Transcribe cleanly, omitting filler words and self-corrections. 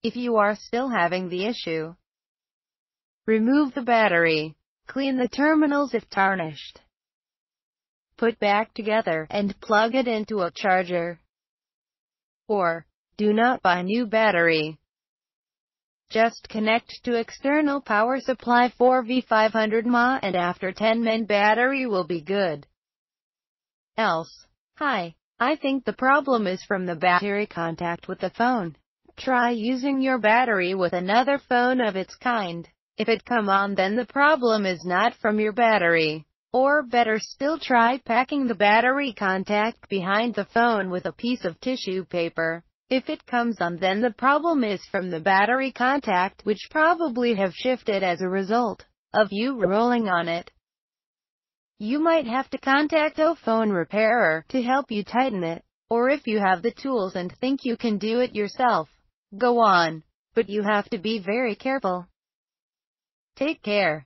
If you are still having the issue, remove the battery. Clean the terminals if tarnished. Put back together, and plug it into a charger. Or, do not buy new battery. Just connect to external power supply 4V500 mAh and after 10 min battery will be good. Else. Hi. I think the problem is from the battery contact with the phone. Try using your battery with another phone of its kind. If it come on, then the problem is not from your battery. Or better still, try packing the battery contact behind the phone with a piece of tissue paper. If it comes on, then the problem is from the battery contact, which probably have shifted as a result of you rolling on it. You might have to contact a phone repairer to help you tighten it. Or if you have the tools and think you can do it yourself, go on. But you have to be very careful. Take care.